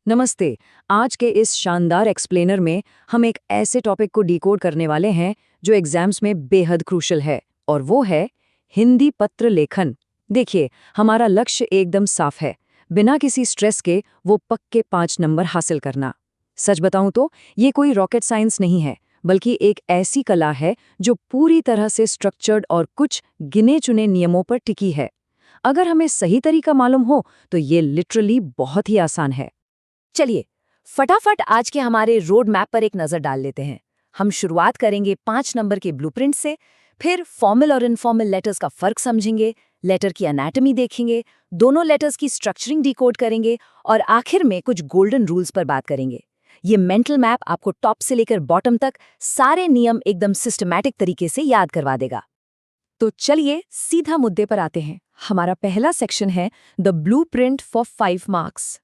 नमस्ते। आज के इस शानदार एक्सप्लेनर में हम एक ऐसे टॉपिक को डिकोड करने वाले हैं जो एग्जाम्स में बेहद क्रूशल है, और वो है हिंदी पत्र लेखन। देखिए, हमारा लक्ष्य एकदम साफ है, बिना किसी स्ट्रेस के वो पक्के 5 नंबर हासिल करना। सच बताऊं तो ये कोई रॉकेट साइंस नहीं है, बल्कि एक ऐसी कला है जो पूरी तरह से स्ट्रक्चर्ड और कुछ गिने चुने नियमों पर टिकी है। अगर हमें सही तरीका मालूम हो तो ये लिटरली बहुत ही आसान है। चलिए फटाफट आज के हमारे रोड मैप पर एक नजर डाल लेते हैं। हम शुरुआत करेंगे 5 नंबर के ब्लूप्रिंट से, फिर फॉर्मल और इनफॉर्मल लेटर्स का फर्क समझेंगे, लेटर की एनाटॉमी देखेंगे, दोनों लेटर्स की स्ट्रक्चरिंग डिकोड करेंगे और आखिर में कुछ गोल्डन रूल्स पर बात करेंगे। ये मेंटल मैप आपको टॉप से लेकर बॉटम तक सारे नियम एकदम सिस्टमैटिक तरीके से याद करवा देगा। तो चलिए सीधा मुद्दे पर आते हैं। हमारा पहला सेक्शन है द ब्लूप्रिंट फॉर 5 मार्क्स।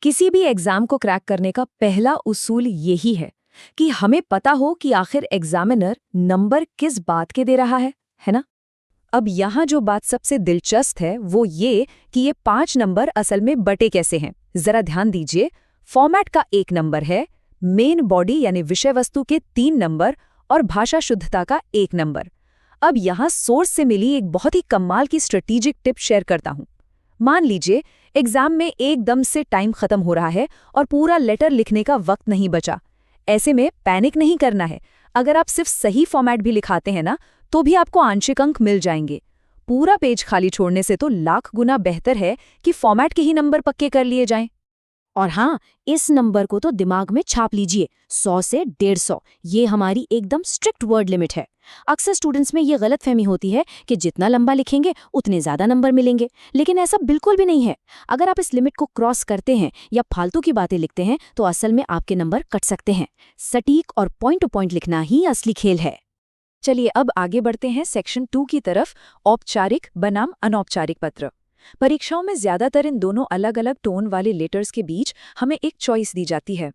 किसी भी एग्जाम को क्रैक करने का पहला उसूल यही है कि हमें पता हो कि आखिर एग्जामिनर नंबर किस बात के दे रहा है ना? अब यहाँ जो बात सबसे दिलचस्प है वो ये कि ये 5 नंबर असल में बटे कैसे हैं। जरा ध्यान दीजिए, फॉर्मेट का 1 नंबर है, मेन बॉडी यानी विषय वस्तु के 3 नंबर और भाषा शुद्धता का 1 नंबर। अब यहाँ सोर्स से मिली एक बहुत ही कमाल की स्ट्रेटेजिक टिप शेयर करता हूँ। मान लीजिए एग्जाम में एकदम से टाइम खत्म हो रहा है और पूरा लेटर लिखने का वक्त नहीं बचा। ऐसे में पैनिक नहीं करना है। अगर आप सिर्फ सही फॉर्मेट भी लिखाते हैं ना, तो भी आपको आंशिक अंक मिल जाएंगे। पूरा पेज खाली छोड़ने से तो लाख गुना बेहतर है कि फॉर्मेट के ही नंबर पक्के कर लिए जाएं। और हाँ, इस नंबर को तो दिमाग में छाप लीजिए, 100 से 150। ये हमारी एकदम स्ट्रिक्ट वर्ड लिमिट है। अक्सर स्टूडेंट्स में ये गलतफहमी होती है कि जितना लंबा लिखेंगे उतने ज़्यादा नंबर मिलेंगे, लेकिन ऐसा बिल्कुल भी नहीं है। अगर आप इस लिमिट को क्रॉस करते हैं या फालतू की बातें लिखते हैं तो असल में आपके नंबर कट सकते हैं। सटीक और पॉइंट टू पॉइंट लिखना ही असली खेल है। चलिए अब आगे बढ़ते हैं सेक्शन 2 की तरफ, औपचारिक बनाम अनौपचारिक पत्र। परीक्षाओं में ज्यादातर इन दोनों अलग अलग टोन वाले लेटर्स के बीच हमें एक चॉइस दी जाती है।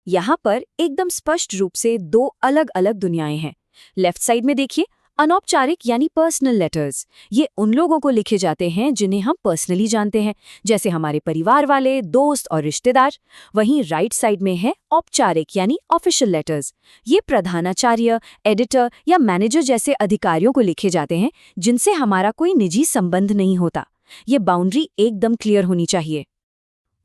यहाँ पर एकदम स्पष्ट रूप से 2 अलग अलग दुनियाएं हैं। लेफ्ट साइड में देखिए, अनौपचारिक यानी पर्सनल लेटर्स। ये उन लोगों को लिखे जाते हैं जिन्हें हम पर्सनली जानते हैं, जैसे हमारे परिवार वाले, दोस्त और रिश्तेदार। वहीं राइट साइड में है औपचारिक यानी ऑफिशियल लेटर्स। ये प्रधानाचार्य, एडिटर या मैनेजर जैसे अधिकारियों को लिखे जाते हैं जिनसे हमारा कोई निजी संबंध नहीं होता। ये बाउंड्री एकदम क्लियर होनी चाहिए।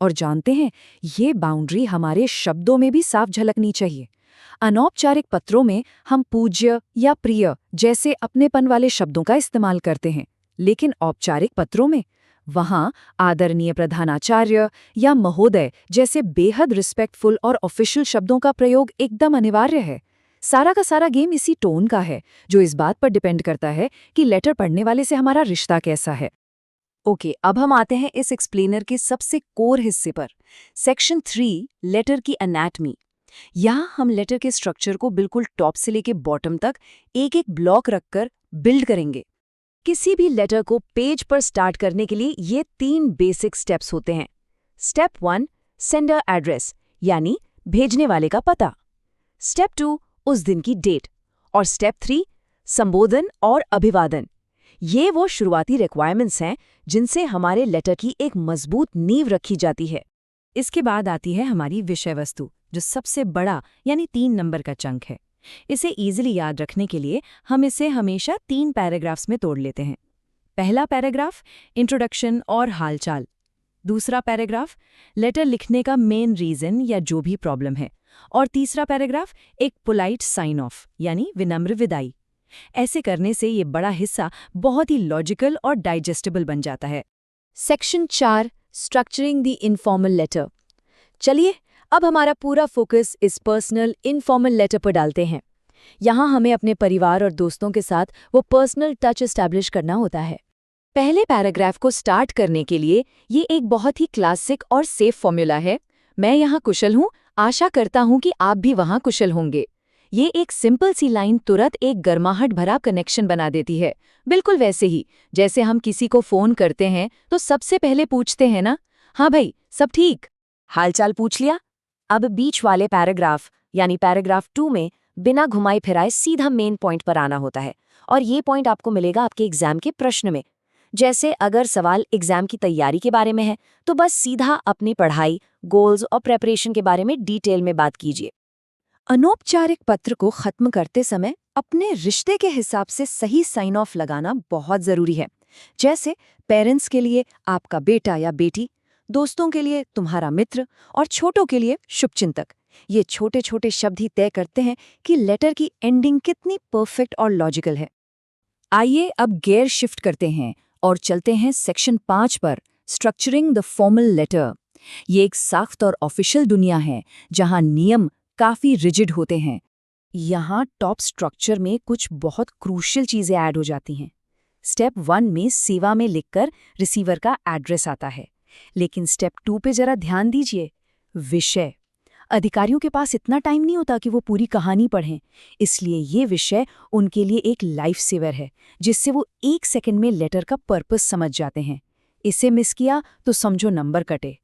और जानते हैं, ये बाउंड्री हमारे शब्दों में भी साफ झलकनी चाहिए। अनौपचारिक पत्रों में हम पूज्य या प्रिय जैसे अपनेपन वाले शब्दों का इस्तेमाल करते हैं, लेकिन औपचारिक पत्रों में वहां आदरणीय प्रधानाचार्य या महोदय जैसे बेहद रिस्पेक्टफुल और ऑफिशियल शब्दों का प्रयोग एकदम अनिवार्य है। सारा का सारा गेम इसी टोन का है, जो इस बात पर डिपेंड करता है कि लेटर पढ़ने वाले से हमारा रिश्ता कैसा है। ओके, अब हम आते हैं इस एक्सप्लेनर के सबसे कोर हिस्से पर, सेक्शन 3, लेटर की एनाटॉमी। यहाँ हम लेटर के स्ट्रक्चर को बिल्कुल टॉप से लेके बॉटम तक एक एक ब्लॉक रखकर बिल्ड करेंगे। किसी भी लेटर को पेज पर स्टार्ट करने के लिए ये 3 बेसिक स्टेप्स होते हैं। स्टेप 1, सेंडर एड्रेस यानी भेजने वाले का पता। स्टेप 2, उस दिन की डेट। और स्टेप 3, संबोधन और अभिवादन। ये वो शुरुआती रिक्वायरमेंट्स हैं जिनसे हमारे लेटर की एक मजबूत नींव रखी जाती है। इसके बाद आती है हमारी विषय वस्तु, जो सबसे बड़ा यानी 3 नंबर का चंक है। इसे इजीली याद रखने के लिए हम इसे हमेशा 3 पैराग्राफ्स में तोड़ लेते हैं। पहला पैराग्राफ, इंट्रोडक्शन और हालचाल। दूसरा पैराग्राफ, लेटर लिखने का मेन रीजन या जो भी प्रॉब्लम है। और तीसरा पैराग्राफ, एक पोलाइट साइन ऑफ यानी विनम्र विदाई। ऐसे करने से ये बड़ा हिस्सा बहुत ही लॉजिकल और डाइजेस्टेबल बन जाता है। Section 4, structuring the informal letter. चलिए अब हमारा पूरा फोकस इस पर्सनल इनफॉर्मल लेटर पर डालते हैं। यहाँ हमें अपने परिवार और दोस्तों के साथ वो पर्सनल टच एस्टैब्लिश करना होता है। पहले पैराग्राफ को स्टार्ट करने के लिए ये एक बहुत ही क्लासिक और सेफ फॉर्मूला है। मैं यहाँ कुशल हूँ, आशा करता हूँ कि आप भी वहाँ कुशल होंगे। ये एक सिंपल सी लाइन तुरंत एक गर्माहट भरा कनेक्शन बना देती है। बिल्कुल वैसे ही जैसे हम किसी को फोन करते हैं तो सबसे पहले पूछते हैं ना, हाँ भाई सब ठीक, हालचाल पूछ लिया। अब बीच वाले पैराग्राफ यानी पैराग्राफ 2 में बिना घुमाए फिराए सीधा मेन पॉइंट पर आना होता है। और ये पॉइंट आपको मिलेगा आपके एग्जाम के प्रश्न में। जैसे अगर सवाल एग्जाम की तैयारी के बारे में है तो बस सीधा अपनी पढ़ाई, गोल्स और प्रेपरेशन के बारे में डिटेल में बात कीजिए। अनौपचारिक पत्र को खत्म करते समय अपने रिश्ते के हिसाब से सही साइन ऑफ लगाना बहुत जरूरी है। जैसे पेरेंट्स के लिए आपका बेटा या बेटी, दोस्तों के लिए तुम्हारा मित्र और छोटों के लिए शुभचिंतक। ये छोटे छोटे शब्द ही तय करते हैं कि लेटर की एंडिंग कितनी परफेक्ट और लॉजिकल है। आइए अब गियर शिफ्ट करते हैं और चलते हैं सेक्शन 5 पर, स्ट्रक्चरिंग द फॉर्मल लेटर। ये एक सख्त और ऑफिशियल दुनिया है जहां नियम काफी रिजिड होते हैं। यहाँ टॉप स्ट्रक्चर में कुछ बहुत क्रूशियल चीजें ऐड हो जाती हैं। स्टेप 1 में सेवा में लिखकर रिसीवर का एड्रेस आता है, लेकिन स्टेप 2 पे जरा ध्यान दीजिए, विषय। अधिकारियों के पास इतना टाइम नहीं होता कि वो पूरी कहानी पढ़ें, इसलिए ये विषय उनके लिए एक लाइफ सेवर है, जिससे वो 1 सेकंड में लेटर का पर्पस समझ जाते हैं। इसे मिस किया तो समझो नंबर कटे।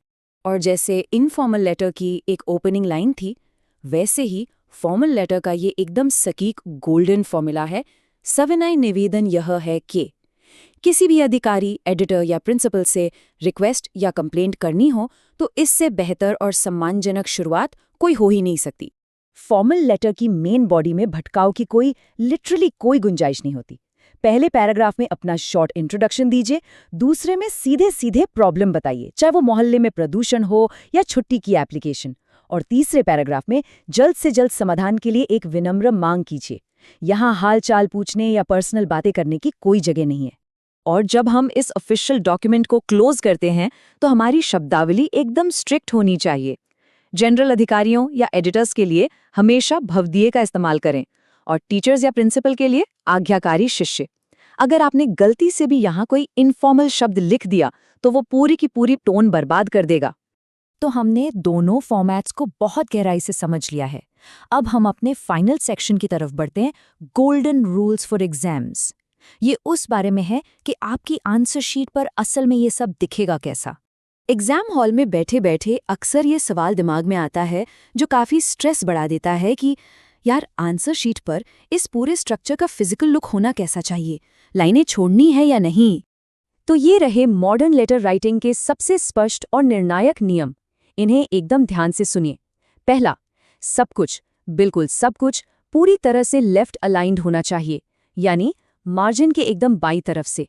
और जैसे इनफॉर्मल लेटर की एक ओपनिंग लाइन थी, वैसे ही फॉर्मल लेटर का ये एकदम सटीक गोल्डन फॉर्मूला है। सविनय निवेदन यह है कि किसी भी अधिकारी, एडिटर या प्रिंसिपल से रिक्वेस्ट या कंप्लेंट करनी हो तो इससे बेहतर और सम्मानजनक शुरुआत कोई हो ही नहीं सकती। फॉर्मल लेटर की मेन बॉडी में भटकाव की लिटरली कोई गुंजाइश नहीं होती। पहले पैराग्राफ में अपना शॉर्ट इंट्रोडक्शन दीजिए, दूसरे में सीधे सीधे प्रॉब्लम बताइए, चाहे वो मोहल्ले में प्रदूषण हो या छुट्टी की एप्लीकेशन, और तीसरे पैराग्राफ में जल्द से जल्द समाधान के लिए एक विनम्र मांग कीजिए। यहाँ हाल चाल पूछने या पर्सनल बातें करने की कोई जगह नहीं है। और जब हम इस ऑफिशियल डॉक्यूमेंट को क्लोज करते हैं तो हमारी शब्दावली एकदम स्ट्रिक्ट होनी चाहिए। जनरल अधिकारियों या एडिटर्स के लिए हमेशा भवदीय का इस्तेमाल करें, और टीचर्स या प्रिंसिपल के लिए आज्ञाकारी शिष्य। अगर आपने गलती से भी यहाँ कोई इनफॉर्मल शब्द लिख दिया तो वो पूरी की पूरी टोन बर्बाद कर देगा। तो हमने दोनों फॉर्मेट्स को बहुत गहराई से समझ लिया है। अब हम अपने फाइनल सेक्शन की तरफ बढ़ते हैं, गोल्डन रूल्स फॉर एग्जाम्स। ये उस बारे में है कि आपकी आंसर शीट पर असल में ये सब दिखेगा कैसा। एग्जाम हॉल में बैठे बैठे अक्सर ये सवाल दिमाग में आता है जो काफ़ी स्ट्रेस बढ़ा देता है कि यार, आंसर शीट पर इस पूरे स्ट्रक्चर का फिजिकल लुक होना कैसा चाहिए, लाइनें छोड़नी है या नहीं। तो ये रहे मॉडर्न लेटर राइटिंग के सबसे स्पष्ट और निर्णायक नियम। इन्हें एकदम ध्यान से सुनिए। पहला, सब कुछ, बिल्कुल सब कुछ पूरी तरह से लेफ्ट अलाइंड होना चाहिए, यानी मार्जिन के एकदम बाईं तरफ से।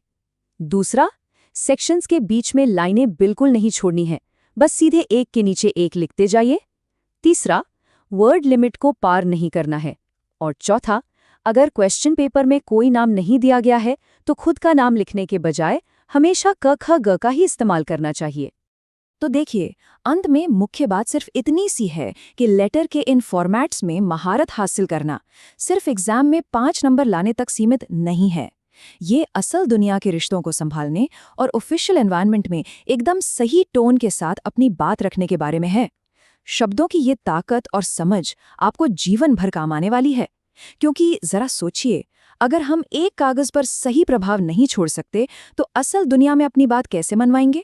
दूसरा, सेक्शंस के बीच में लाइनें बिल्कुल नहीं छोड़नी है, बस सीधे एक के नीचे एक लिखते जाइए। तीसरा, वर्ड लिमिट को पार नहीं करना है। और चौथा, अगर क्वेश्चन पेपर में कोई नाम नहीं दिया गया है तो खुद का नाम लिखने के बजाय हमेशा क ख ग का ही इस्तेमाल करना चाहिए। तो देखिए, अंत में मुख्य बात सिर्फ इतनी सी है कि लेटर के इन फॉर्मेट्स में महारत हासिल करना सिर्फ एग्जाम में 5 नंबर लाने तक सीमित नहीं है। ये असल दुनिया के रिश्तों को संभालने और ऑफिशियल एनवायरनमेंट में एकदम सही टोन के साथ अपनी बात रखने के बारे में है। शब्दों की ये ताकत और समझ आपको जीवन भर काम आने वाली है। क्योंकि जरा सोचिए, अगर हम एक कागज पर सही प्रभाव नहीं छोड़ सकते तो असल दुनिया में अपनी बात कैसे मनवाएंगे।